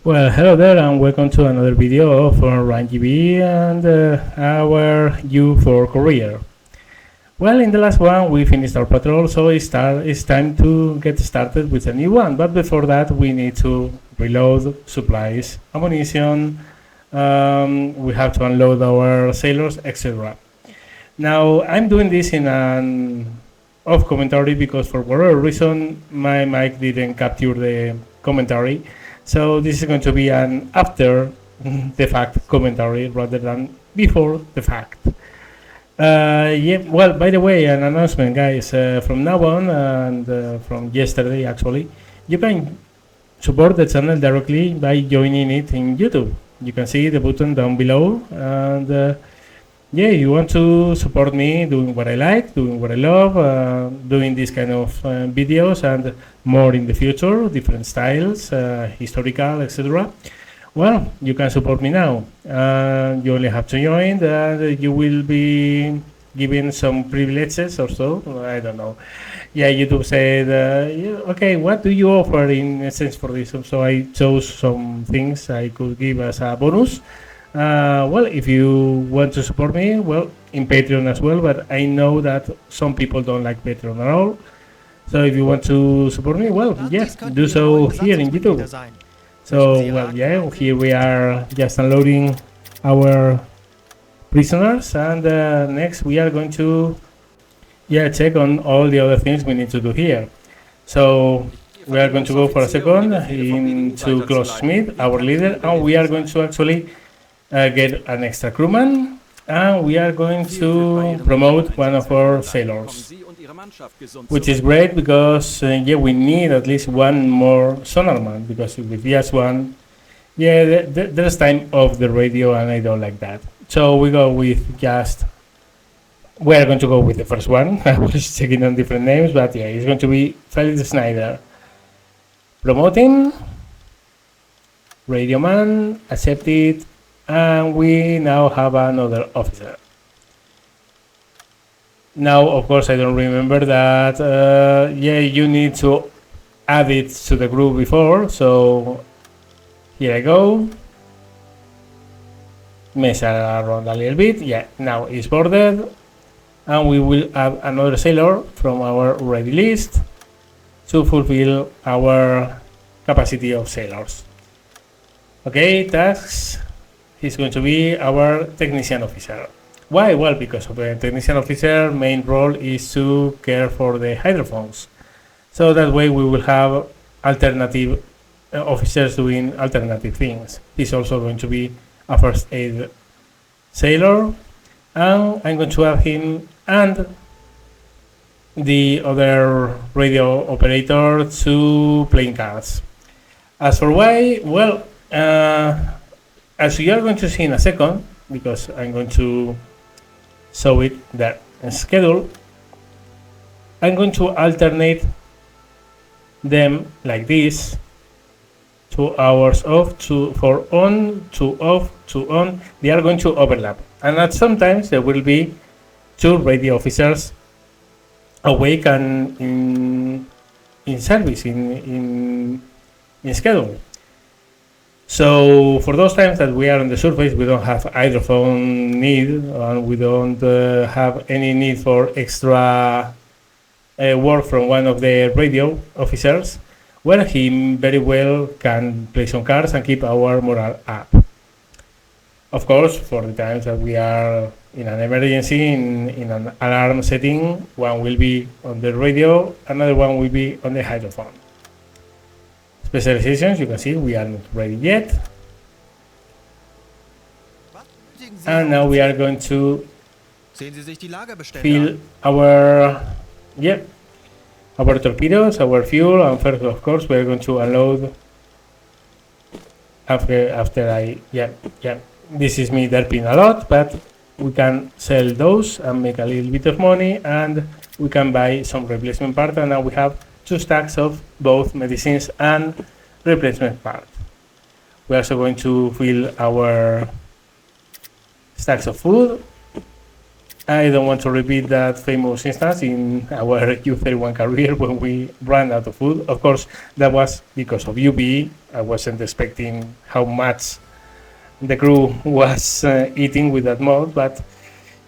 Well, hello there and welcome to another video from RunGB and our U-4 career. Well, in the last one we finished our patrol, so it's time to get started with a new one. But before that we need to reload supplies, ammunition, we have to unload our sailors, etc. Now I'm doing this in an off commentary because for whatever reason my mic didn't capture the commentary. So this is going to be an after the fact commentary rather than before the fact. Well, by the way, an announcement, guys. From now on and from yesterday, actually, you can support the channel directly by joining it in YouTube. You can see the button down below, and you want to support me doing what I like, doing what I love, doing these kind of videos and more in the future, different styles, historical, etc. Well, you can support me now. You only have to join, and you will be given some privileges or so. I don't know. Yeah, YouTube said, okay, what do you offer in essence for this? So I chose some things I could give as a bonus. Well, if you want to support me, well, in Patreon as well, but I know that some people don't like Patreon at all. So if you want to support me, well, yes, do so here in YouTube. So, well, yeah, here we are just unloading our prisoners, and next we are going to, check on all the other things we need to do here. So we are going to go for a second into Klaus Schmidt, our leader, and we are going to actually get an extra crewman, and we are going to promote one of our sailors, which is great because we need at least one more sonarman, because with just one, there's time off the radio and I don't like that. So we go with we are going to go with the first one. I was checking on different names, but it's going to be Felix Snyder. Promoting, radio man, accepted. And we now have another officer. Now, of course, I don't remember that. You need to add it to the group before. So here I go. Mess around a little bit. Yeah, now it's boarded. And we will add another sailor from our ready list to fulfill our capacity of sailors. Okay, tasks. He's going to be our technician officer. Why? Well, because of the technician officer main role is to care for the hydrophones. So that way we will have alternative officers doing alternative things. He's also going to be a first aid sailor, and I'm going to add him and the other radio operator to playing cards. As for why, well, as you are going to see in a second, because I'm going to show it that schedule, I'm going to alternate them like this: 2 hours off, for on, 2 off, 2 on. They are going to overlap, and at sometimes there will be 2 radio officers awake and in service in schedule. So for those times that we are on the surface, we don't have hydrophone need, and we don't have any need for extra work from one of the radio officers, well, he very well can play some cards and keep our morale up. Of course, for the times that we are in an emergency, in an alarm setting, one will be on the radio, another one will be on the hydrophone. Specializations, you can see we are not ready yet. And now we are going to fill our torpedoes, our fuel, and first, of course, we are going to unload after this is me derping a lot, but we can sell those and make a little bit of money, and we can buy some replacement part, and now we have 2 stacks of both medicines and replacement part. We're also going to fill our stacks of food, I don't want to repeat that famous instance in our U-31 career when we ran out of food. Of course, that was because of UB. I wasn't expecting how much the crew was eating with that mod, but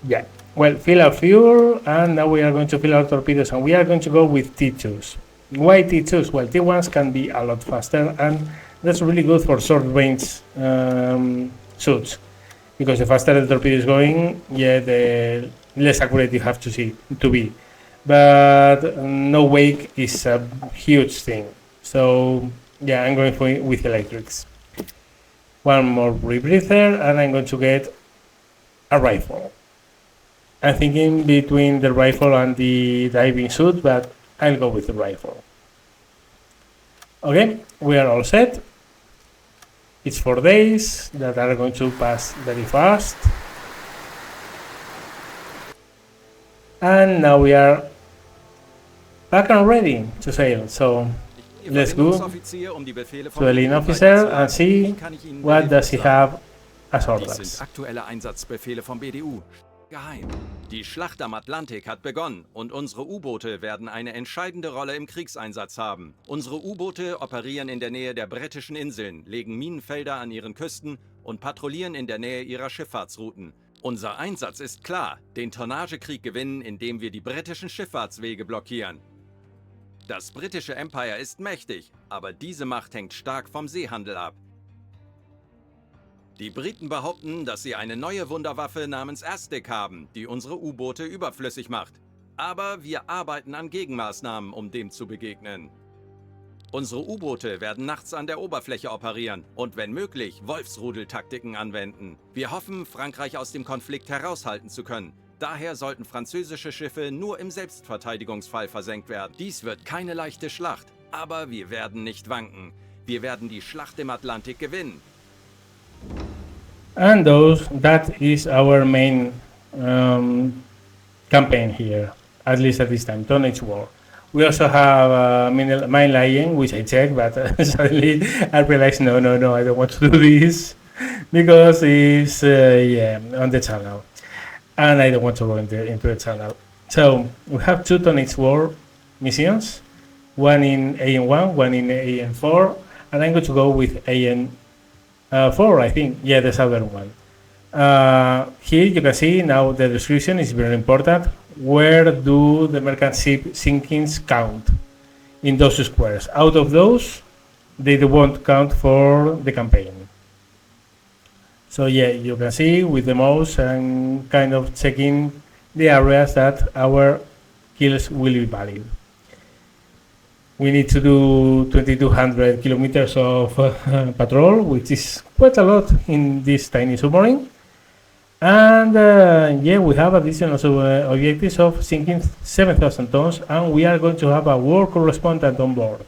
yeah. Well, fill our fuel, and now we are going to fill our torpedoes, and we are going to go with T2s. Why T2s? Well, T1s can be a lot faster, and that's really good for short range shoots, because the faster the torpedo is going, yeah, the less accurate you have to be. But no wake is a huge thing, so yeah, I'm going with electrics. One more rebreather, and I'm going to get a rifle. I'm thinking between the rifle and the diving suit, but I'll go with the rifle. Okay, we are all set. It's 4 days that are going to pass very fast. And now we are back and ready to sail. So let's go to the lean officer and see what does he have as orders. Dies sind aktuelle Einsatzbefehle vom BDU. Geheim. Die Schlacht am Atlantik hat begonnen und unsere U-Boote werden eine entscheidende Rolle im Kriegseinsatz haben. Unsere U-Boote operieren in der Nähe der britischen Inseln, legen Minenfelder an ihren Küsten und patrouillieren in der Nähe ihrer Schifffahrtsrouten. Unser Einsatz ist klar: den Tonnagekrieg gewinnen, indem wir die britischen Schifffahrtswege blockieren. Das britische Empire ist mächtig, aber diese Macht hängt stark vom Seehandel ab. Die Briten behaupten, dass sie eine neue Wunderwaffe namens Aztec haben, die unsere U-Boote überflüssig macht. Aber wir arbeiten an Gegenmaßnahmen, um dem zu begegnen. Unsere U-Boote werden nachts an der Oberfläche operieren und, wenn möglich, Wolfsrudeltaktiken anwenden. Wir hoffen, Frankreich aus dem Konflikt heraushalten zu können. Daher sollten französische Schiffe nur im Selbstverteidigungsfall versenkt werden. Dies wird keine leichte Schlacht, aber wir werden nicht wanken. Wir werden die Schlacht im Atlantik gewinnen. And that is our main campaign here, at least at this time, Tonnage War. We also have Mine Lion, which I checked, but suddenly I realized, no, I don't want to do this, because it's on the channel, and I don't want to go into the channel. So we have 2 Tonnage War missions, one in AN1, one in AN4, and I'm going to go with AN4, I think. Yeah, the southern one. Here you can see now the description is very important. Where do the merchant ship sinkings count? In those squares. Out of those, they won't count for the campaign. So yeah, you can see with the mouse and kind of checking the areas that our kills will be valid. We need to do 2200 kilometers of patrol, which is quite a lot in this tiny submarine. And yeah, we have additional objectives of sinking 7,000 tons, and we are going to have a war correspondent on board.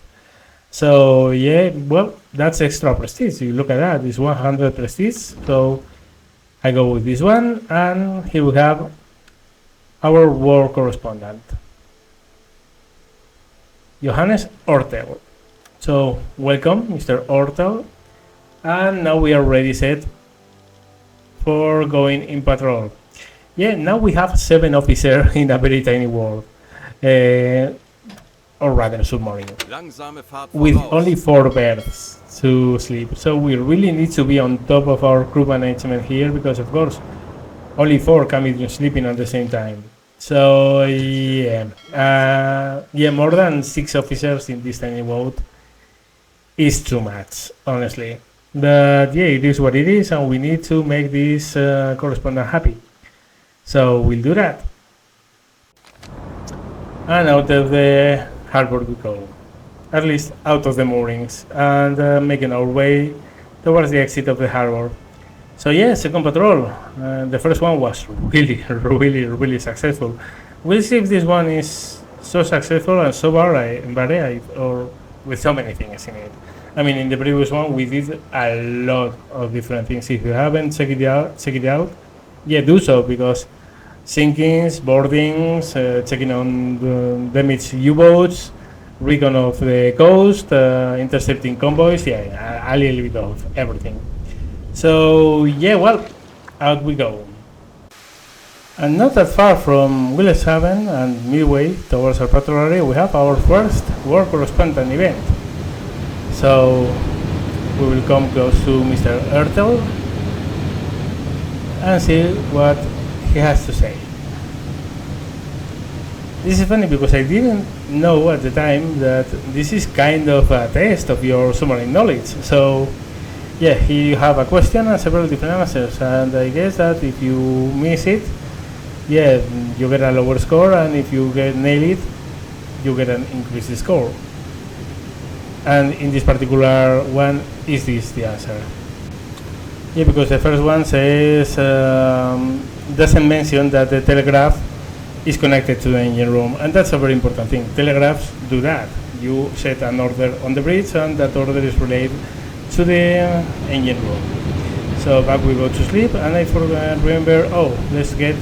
So yeah, well, that's extra prestige. You look at that, it's 100 prestige. So I go with this one, and here we have our war correspondent, Johannes Ortel. So welcome, Mr. Ortel, and now we are ready set for going in patrol. Yeah, now we have 7 officers in a very tiny world, or rather submarine, with only 4 berths to sleep. So we really need to be on top of our crew management here, because of course only 4 can be sleeping at the same time. So yeah, more than 6 officers in this tiny boat is too much, honestly. But yeah, it is what it is, and we need to make this correspondent happy. So we'll do that. And out of the harbor we go, at least out of the moorings, and making our way towards the exit of the harbor. So yeah, second patrol. The first one was really successful. We'll see if this one is so successful and so varied, or with so many things in it. I mean, in the previous one we did a lot of different things. If you haven't check it out, yeah, do so, because sinkings, boardings, checking on the damaged U-boats, recon of the coast, intercepting convoys, yeah, a little bit of everything. So yeah, well, out we go. And not that far from Wilhelmshaven and midway towards our patrol area, we have our first war correspondent event. So we will come close to Mr. Ertel and see what he has to say. This is funny because I didn't know at the time that this is kind of a test of your submarine knowledge. So yeah, here you have a question and several different answers, and I guess that if you miss it, yeah, you get a lower score, and if you nail it, you get an increased score. And in this particular one, is this the answer? Yeah, because the first one says doesn't mention that the telegraph is connected to the engine room, and that's a very important thing. Telegraphs do that. You set an order on the bridge, and that order is relayed to the engine room. So back we go to sleep, and I remember, oh, let's get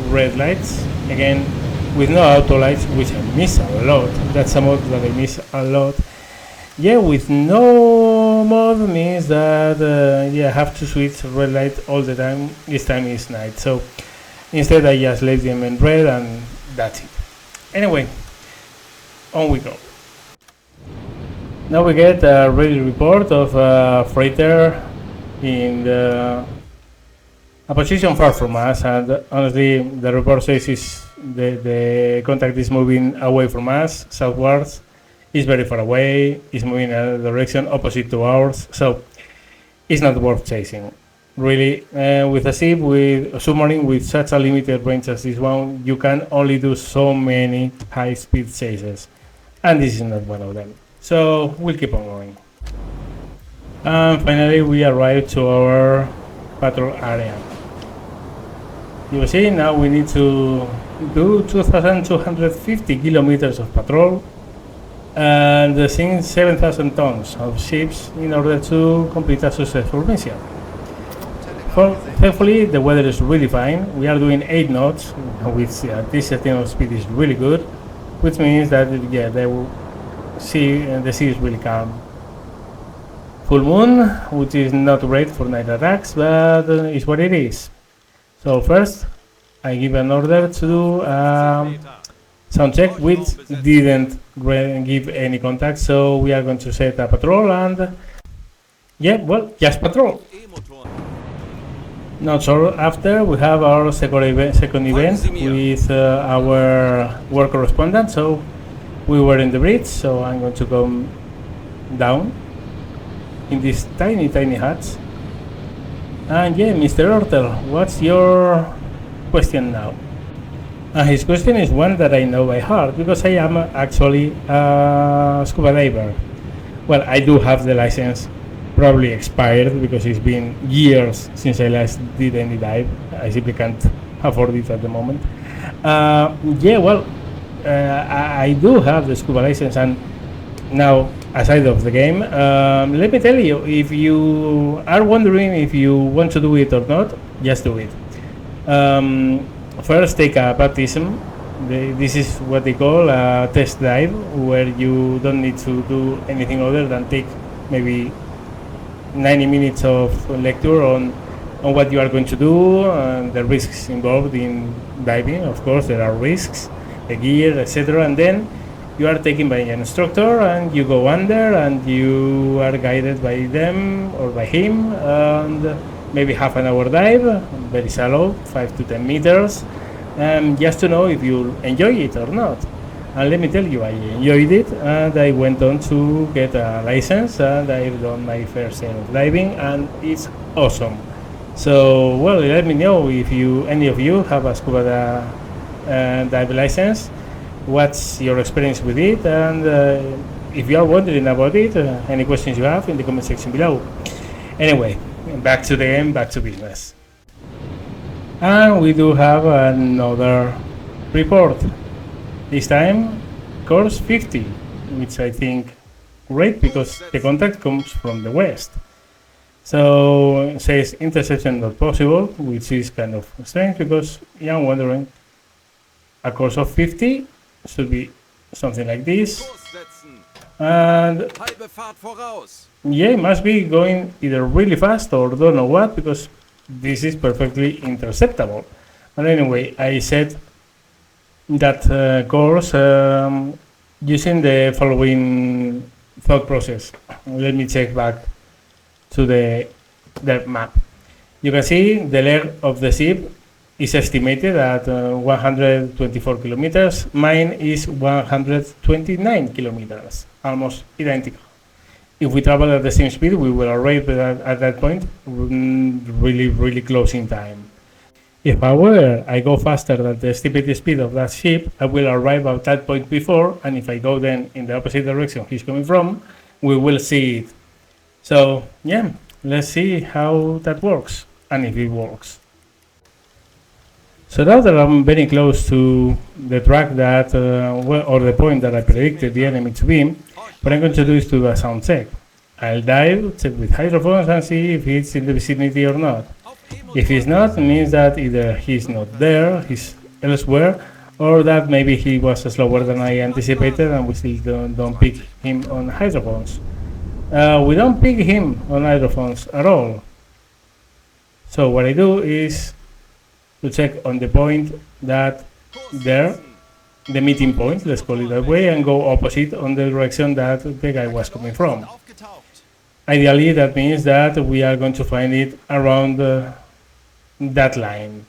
red lights again with no auto lights, which I miss a lot. That's a mod that I miss a lot. Yeah, with no mod means that yeah, I have to switch red light all the time. This time is night, so instead I just leave them in red and that's it. Anyway, on we go. Now we get a ready report of a freighter in a position far from us, and honestly the report says the contact is moving away from us, southwards. It's very far away, it's moving in a direction opposite to ours, so it's not worth chasing. Really, with a ship, with a submarine with such a limited range as this one, you can only do so many high-speed chases, and this is not one of them. So we'll keep on going. And finally, we arrive to our patrol area. You see, now we need to do 2,250 kilometers of patrol and sink 7,000 tons of ships in order to complete a successful mission. Thankfully, the weather is really fine. We are doing 8 knots, which this setting of speed is really good, which means that yeah, the sea is really calm. Full moon, which is not great for night attacks, but it's what it is. So first, I give an order to do sound check, which didn't give any contact, so we are going to set a patrol and yeah, well, just patrol. Not sure after we have our second event with our war correspondent, so we were in the bridge, so I'm going to come down in this tiny hut. And yeah, Mr. Ortel, what's your question now? His question is one that I know by heart, because I am actually a scuba diver. Well, I do have the license, probably expired, because it's been years since I last did any dive. I simply can't afford it at the moment. Yeah, well, I do have the scuba license, and now, aside of the game, let me tell you, if you are wondering if you want to do it or not, just do it. First, take a baptism. This is what they call a test dive, where you don't need to do anything other than take maybe 90 minutes of lecture on what you are going to do and the risks involved in diving. Of course, there are risks, the gear, etc. And then you are taken by an instructor and you go under and you are guided by them or by him, and maybe half an hour dive, very shallow, 5 to 10 meters, just to know if you enjoy it or not. And let me tell you, I enjoyed it, and I went on to get a license, and I've done my first year of diving, and it's awesome. So, well, let me know if any of you have a scuba dive license, what's your experience with it, and if you are wondering about it, any questions you have in the comment section below. Anyway, back to the game, back to business. And we do have another report. This time, course 50, which I think great because the contact comes from the west. So it says interception not possible, which is kind of strange because I'm wondering, a course of 50 should be something like this. And yeah, it must be going either really fast or don't know what, because this is perfectly interceptable. And anyway, I set that course using the following thought process. Let me check back to the map. You can see the leg of the ship is estimated at 124 kilometers. Mine is 129 kilometers, almost identical. If we travel at the same speed, we will arrive at that point really close in time. If, however, I go faster than the estimated speed of that ship, I will arrive at that point before, and if I go then in the opposite direction he's coming from, we will see it. So, yeah, let's see how that works, and if it works. So now that I'm very close to the track that, or the point that I predicted the enemy to be, what I'm going to do is to do a sound check. I'll dive, check with hydrophones and see if it's in the vicinity or not. If he's not, it means that either he's not there, he's elsewhere, or that maybe he was slower than I anticipated and we still don't pick him on hydrophones. We don't pick him on hydrophones at all. So what I do is to check on the point that there, the meeting point, let's call it that way, and go opposite on the direction that the guy was coming from. Ideally, that means that we are going to find it around that line.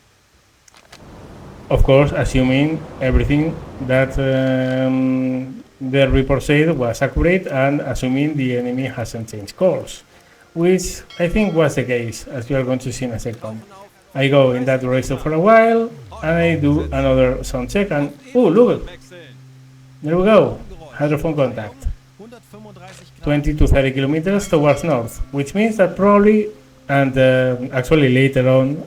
Of course, assuming everything that the report said was accurate and assuming the enemy hasn't changed course, which I think was the case, as you are going to see in a second. I go in that direction for a while and I do another sound check and oh, look, there we go, hydrophone contact. 20 to 30 kilometers towards north, which means that probably, and actually later on,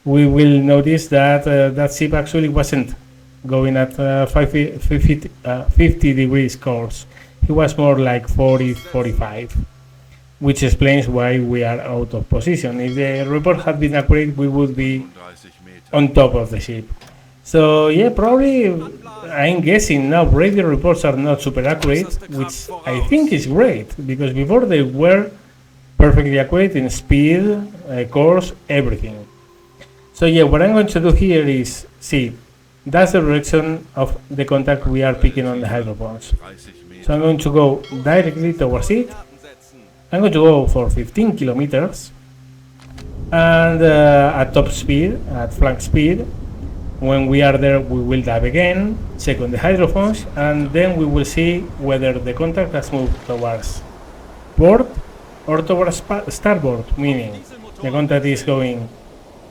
we will notice that that ship actually wasn't going at 50 degrees course. It was more like 40, 45, which explains why we are out of position. If the report had been accurate, we would be on top of the ship. So yeah, probably I'm guessing now radio reports are not super accurate, which I think is great, because before they were perfectly accurate in speed, course, everything. So yeah, what I'm going to do here is, see, that's the direction of the contact we are picking on the hydrophones. So I'm going to go directly towards it. I'm going to go for 15 kilometers and at top speed, at flank speed. When we are there, we will dive again, check on the hydrophones, and then we will see whether the contact has moved towards port or towards starboard, meaning the contact is going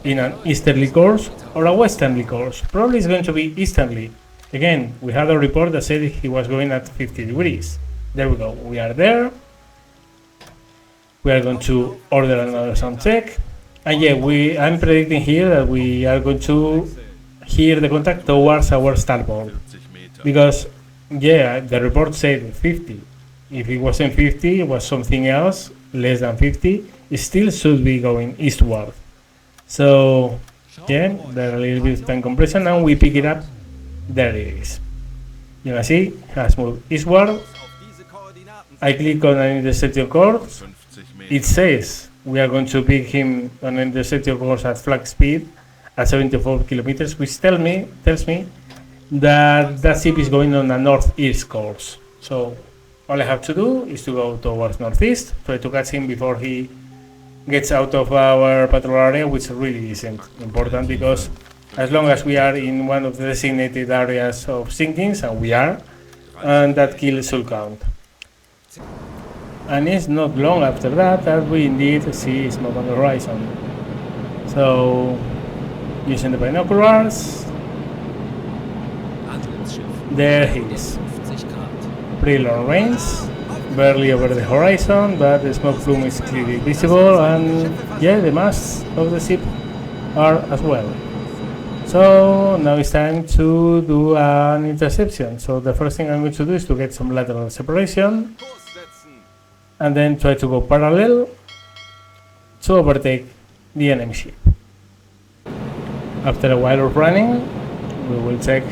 in an easterly course or a westerly course. Probably it's going to be easterly. Again, we had a report that said he was going at 50 degrees. There we go, we are there. We are going to order another sound check. And yeah, I'm predicting here that we are going to hear the contact towards our starboard. Because, yeah, the report said 50. If it wasn't 50, it was something else, less than 50, it still should be going eastward. So, yeah, there's a little bit of time compression, and we pick it up. There it is. You can see, it has moved eastward. I click on an interception course. It says we are going to pick him on an interception course at flag speed at 74 kilometers, which tells me that that ship is going on a northeast course. So all I have to do is to go towards northeast, try to catch him before he gets out of our patrol area, which really isn't important, because as long as we are in one of the designated areas of sinkings, and we are, and that kill should count. And it's not long after that we indeed see smoke on the horizon. So, using the binoculars, there he is. Pretty long range, barely over the horizon, but the smoke plume is clearly visible, and yeah, the masts of the ship are as well. So now it's time to do an interception. So the first thing I'm going to do is to get some lateral separation, and then try to go parallel to overtake the enemy ship. After a while of running, we will check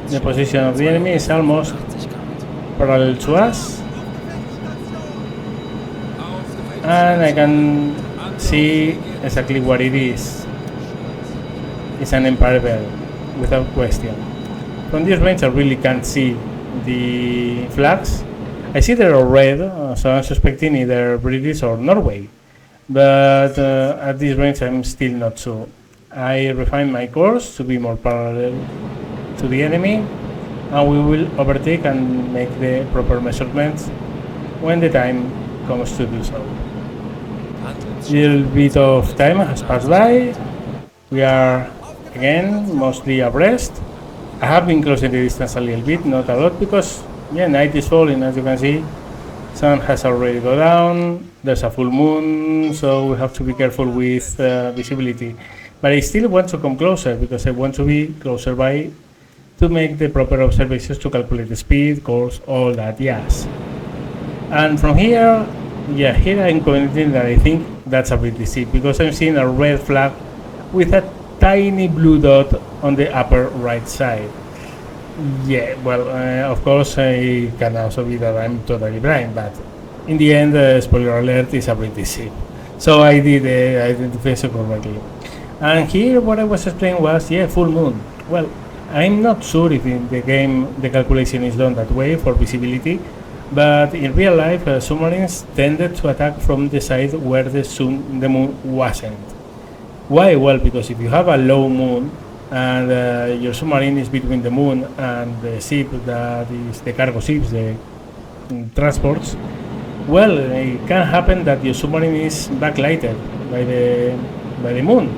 the position of the enemy is almost parallel to us, and I can see exactly what it is. is an Empire Bell, without question. From this range I really can't see the flags. I see they're red, so I'm suspecting either British or Norway. But at this range I'm still not sure. I refine my course to be more parallel to the enemy, and we will overtake and make the proper measurements when the time comes to do so. A little bit of time has passed by. We are again mostly abreast. I have been closing the distance a little bit, not a lot, because night is falling, as you can see. Sun has already gone down, there's a full moon, so we have to be careful with visibility. But I still want to come closer, because I want to be closer by to make the proper observations to calculate the speed, course, all that, yes. And from here, here I'm commenting that I think that's a British ship, because I'm seeing a red flag with a tiny blue dot on the upper right side. Of course I can also be that I'm totally blind, but in the end, spoiler alert, is a British ship. So I did the identification correctly. And here what I was explaining was, full moon. Well, I'm not sure if in the game the calculation is done that way for visibility, but in real life submarines tended to attack from the side where the moon wasn't. Why? Well, because if you have a low moon and your submarine is between the moon and the ship that is the cargo ships, the transports, well, it can happen that your submarine is backlighted by the moon.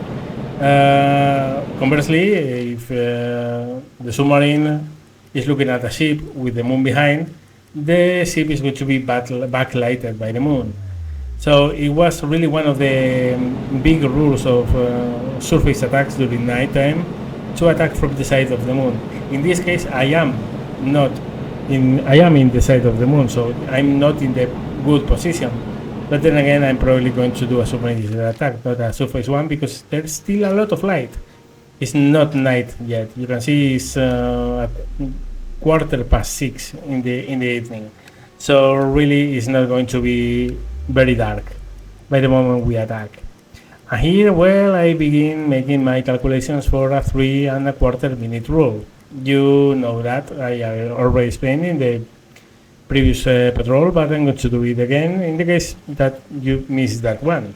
Conversely, if the submarine is looking at a ship with the moon behind, the ship is going to be backlighted by the moon. So it was really one of the big rules of surface attacks during nighttime to attack from the side of the moon. In this case, I am in the side of the moon, so I'm not in the good position. But then again, I'm probably going to do a submarine attack, not a surface one, because there's still a lot of light. It's not night yet. You can see it's 6:15 in the evening. So really, it's not going to be very dark by the moment we attack. And here, I begin making my calculations for a 3¼ minute rule. You know that I already explained in the previous patrol, but I'm going to do it again in the case that you missed that one.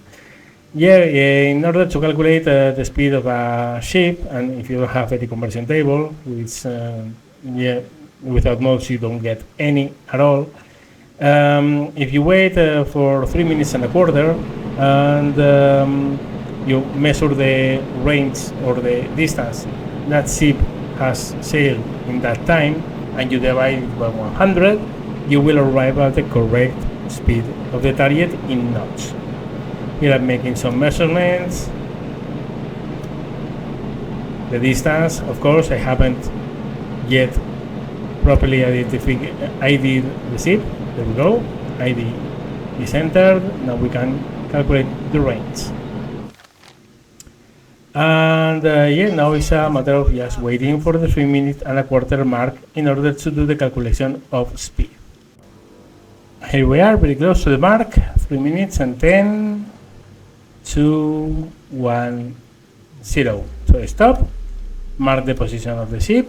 In order to calculate the speed of a ship, and if you don't have any conversion table, which without modes you don't get any at all. If you wait for 3 minutes and a quarter and you measure the range or the distance that ship has sailed in that time, and you divide it by 100, you will arrive at the correct speed of the target in knots. Here I'm making some measurements. The distance, of course, I haven't yet properly ID'd the ship. There we go. ID is entered. Now we can calculate the range. And now it's a matter of just waiting for the 3.25 mark in order to do the calculation of speed. Here we are, very close to the mark. 3 minutes and 10, 2, 1, 0. So I stop, mark the position of the ship,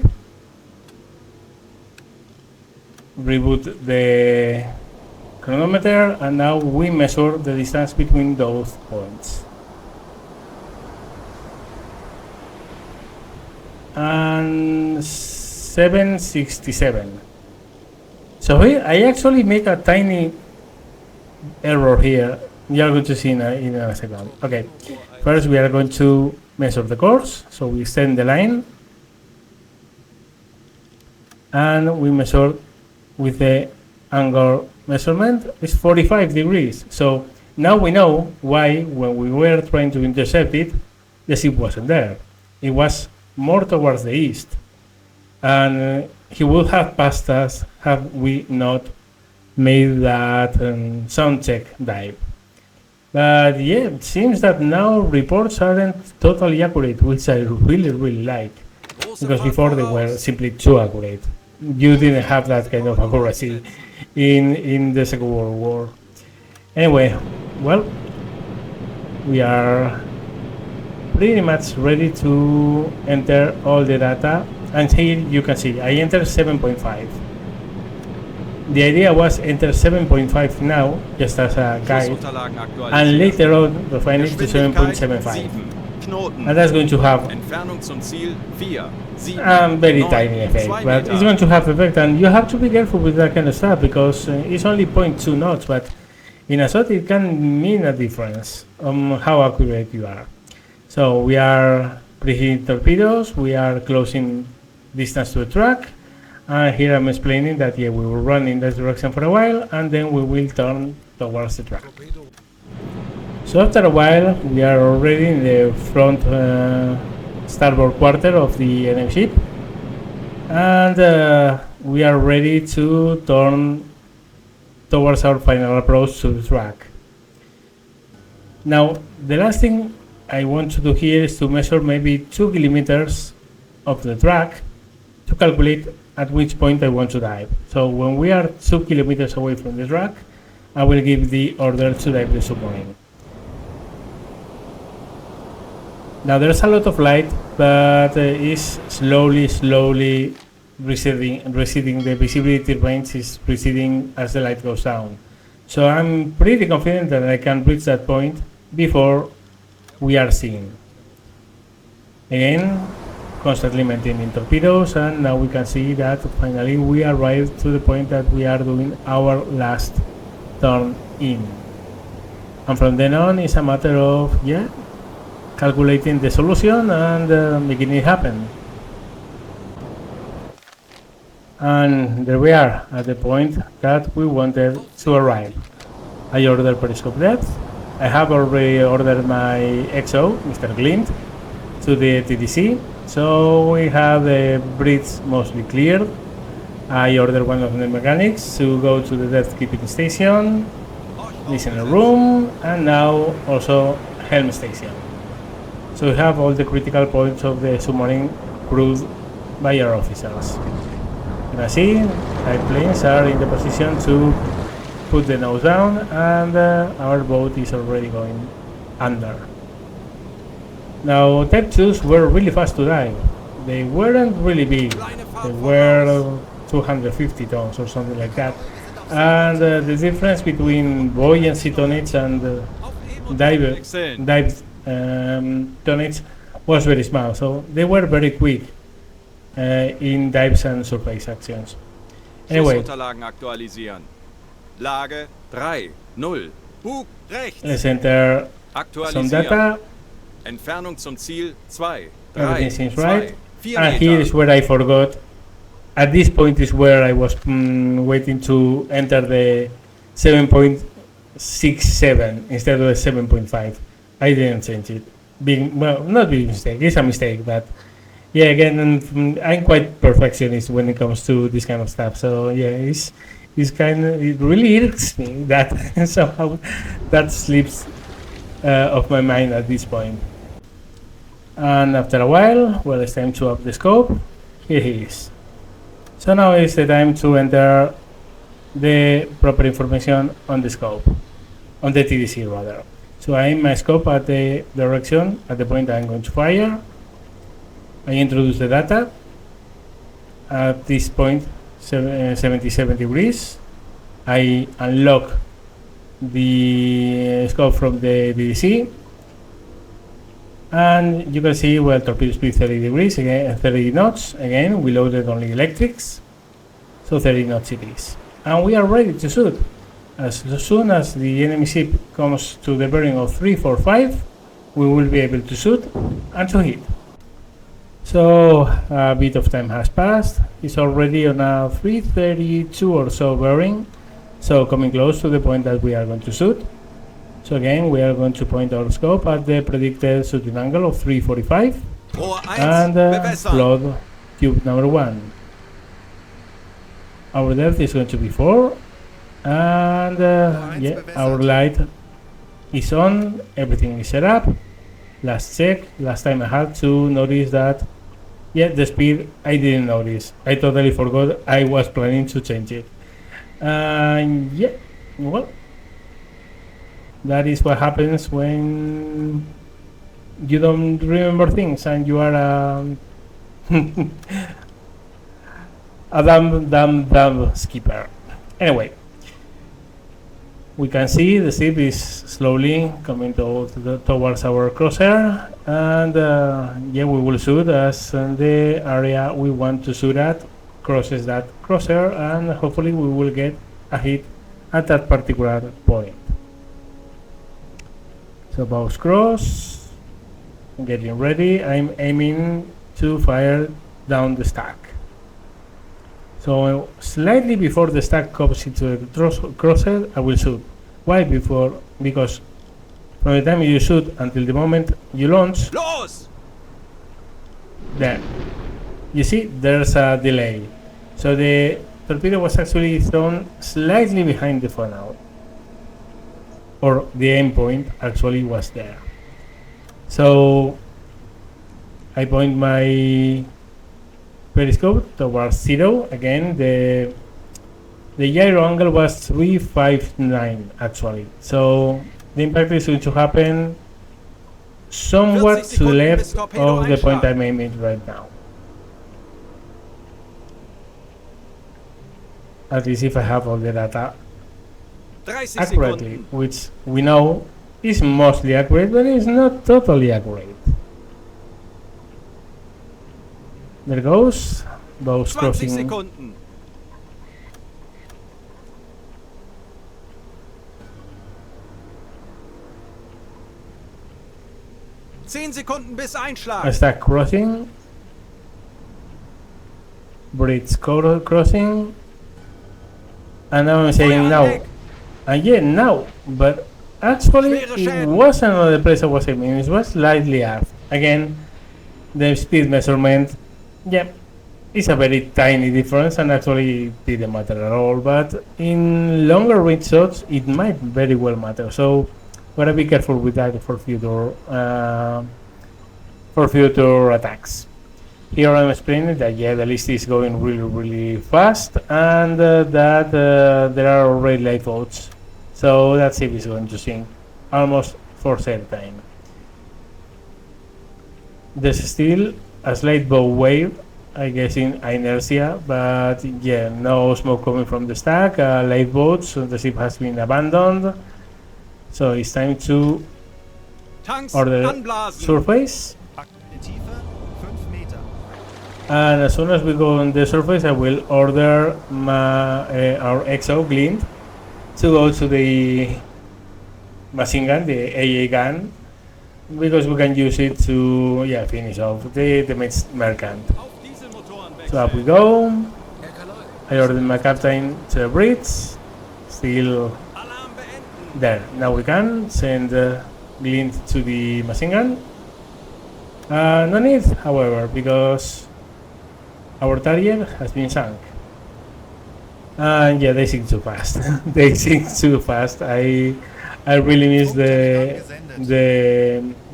reboot the chronometer, and now we measure the distance between those points. And 767. So here I actually make a tiny error here. You are going to see in a second. Okay, first we are going to measure the course. So we extend the line and we measure with the angle measurement is 45 degrees. So now we know why when we were trying to intercept it, the ship wasn't there. It was more towards the east, and he would have passed us had we not made that sound check dive. But it seems that now reports aren't totally accurate, which I really like, because before they were simply too accurate. You didn't have that kind of accuracy in the Second World War. Anyway, we are pretty much ready to enter all the data. And here you can see I entered 7.5. The idea was enter 7.5 now, just as a guide, Flussunterlagen and aktualisieren. later on refine it to Geschwindigkeit 7.75. 7. Knoten. And that's going to have Entfernung zum Ziel 4, 7, a very 9, tiny effect, 2 but it's going to have effect, and you have to be careful with that kind of stuff because it's only 0.2 knots, but in a shot it can mean a difference on how accurate you are. So we are preheating torpedoes, we are closing distance to the track, and here I'm explaining that we will run in this direction for a while and then we will turn towards the track. So after a while we are already in the front starboard quarter of the enemy ship, and we are ready to turn towards our final approach to the track. Now the last thing I want to do here is to measure maybe 2 kilometers of the track to calculate at which point I want to dive. So when we are 2 kilometers away from the track, I will give the order to dive the submarine. Now there's a lot of light, but it's slowly receding. The visibility range is receding as the light goes down. So I'm pretty confident that I can reach that point before we are seen. Again, constantly maintaining torpedoes, and now we can see that finally we arrived to the point that we are doing our last turn in. And from then on it's a matter of calculating the solution and making it happen. And there we are at the point that we wanted to arrive. I ordered periscope depth. I have already ordered my XO, Mr. Glint, to the TDC. So we have the bridge mostly cleared. I ordered one of the mechanics to go to the depth keeping station, listener room, and now also helm station. So we have all the critical points of the submarine crewed by our officers. You can see our planes are in the position to put the nose down, and our boat is already going under. Now Type 2s were really fast to dive. They weren't really big. They were 250 tons or something like that. And the difference between buoyancy tonnage and dive tonnage was very small. So they were very quick in dives and surface actions. Anyway, Flussunterlagen aktualisieren. Lage 3, 0. Bug rechts. let's enter some data. Entfernung zum Ziel 2, 3, Everything seems right. 4 And here is where I forgot. At this point is where I was waiting to enter the 7.67 instead of the 7.5. I didn't change it. Not big mistake. It's a mistake, but again, I'm quite perfectionist when it comes to this kind of stuff. So it really irks me that somehow that slips off my mind at this point. And after a while, it's time to up the scope. Here he is. So now is the time to enter the proper information on the scope, on the TDC rather. So I aim my scope at the direction, at the point I'm going to fire. I introduce the data. At this point, 77 degrees. I unlock the scope from the TDC. And you can see, torpedo speed 30 degrees, again 30 knots. Again, we loaded only electrics, so 30 knots it is. And we are ready to shoot. As soon as the enemy ship comes to the bearing of 345, we will be able to shoot and to hit. So a bit of time has passed. It's already on a 332 or so bearing, so coming close to the point that we are going to shoot. So again, we are going to point our scope at the predicted shooting angle of 345 and plug tube number 1. Our depth is going to be 4, and our light is on, everything is set up. Last check, last time I had to notice that the speed I didn't notice. I totally forgot I was planning to change it. That is what happens when you don't remember things and you are a dumb skipper. Anyway, we can see the ship is slowly coming towards our crosshair, and yeah, we will shoot as the area we want to shoot at crosses that crosshair, and hopefully we will get a hit at that particular point. So bows cross, getting ready. I'm aiming to fire down the stack. So slightly before the stack comes into the crosshair, I will shoot. Why? Because from the time you shoot until the moment you launch, Los! there, you see there's a delay. So the torpedo was actually thrown slightly behind the funnel, or the aim point actually was there. So I point my periscope towards 0. Again, the gyro angle was 359 actually. So the impact is going to happen somewhat to the left of the point I'm aiming right now. At least if I have all the data 30 accurately, Sekunden. which we know is mostly accurate, but it's not totally accurate. There goes, bows 20 crossing. Sekunden. Zehn Sekunden bis Einschlag. I start crossing, bridge crossing, and now I'm saying now. And yeah, now, but actually it wasn't on the place I was aiming, it was slightly aft. Again, the speed measurement, yeah, it's a very tiny difference and actually it didn't matter at all, but in longer range shots it might very well matter, so gotta be careful with that for future attacks. Here I'm explaining that yeah, the list is going really fast, and that there are already lifeboats, so that ship is going to sink almost for certain. There's still a slight bow wave, I guess in inertia, but yeah, no smoke coming from the stack, lifeboats, so the ship has been abandoned, so it's time to Tanks order anblasen. surface. Aktuelle Tiefe 5 Meter. And as soon as we go on the surface, I will order our XO Glint to go to the machine gun, the AA gun, because we can use it to finish off the merchant. Auf Dieselmotoren So up we wechseln. go. I ordered my captain to the bridge. Still Alarm beenden. there. Now we can send Glint to the machine gun. No need, however, because our target has been sunk. And yeah, they sink too fast. They sink too fast. I really miss the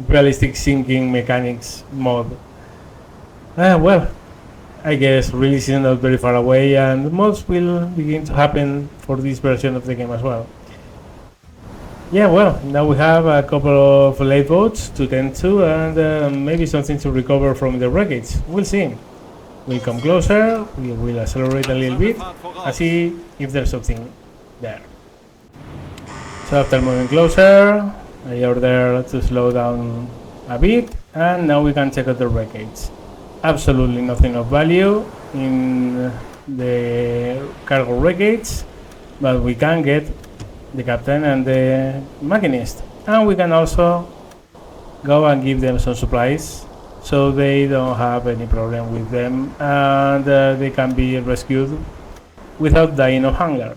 realistic sinking mechanics mod. Well, I guess release is not very far away, and mods will begin to happen for this version of the game as well. Yeah, well, now we have a couple of lifeboats to tend to, and maybe something to recover from the wreckage. We'll see. We'll come closer, we will accelerate a little bit, and see if there's something there. So after moving closer, I order to slow down a bit, and now we can check out the wreckage. Absolutely nothing of value in the cargo wreckage, but we can get the captain and the machinist, and we can also go and give them some supplies so they don't have any problem with them, and they can be rescued without dying of hunger.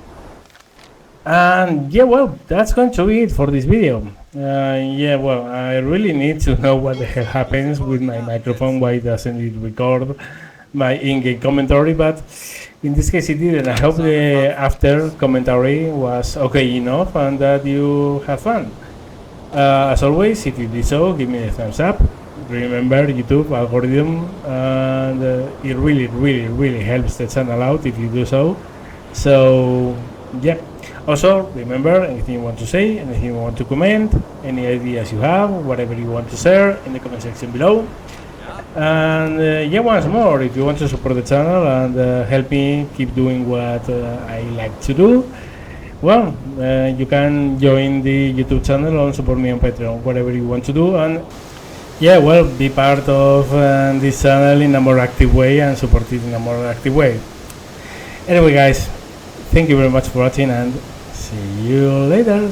And yeah, well, that's going to be it for this video. Yeah, well, I really need to know what the hell happens with my microphone, why doesn't it record my in-game commentary, but in this case it didn't. I hope the after commentary was okay enough and that you have fun. As always, if you did so, give me a thumbs up. Remember YouTube algorithm, and it really helps the channel out if you do so. So yeah, Also, remember, anything you want to say, anything you want to comment, any ideas you have, whatever you want to share in the comment section below. And yeah, once more, if you want to support the channel and help me keep doing what I like to do, well, you can join the YouTube channel and support me on Patreon, whatever you want to do. And yeah, well, be part of this channel in a more active way and support it in a more active way. Anyway, guys, thank you very much for watching and see you later.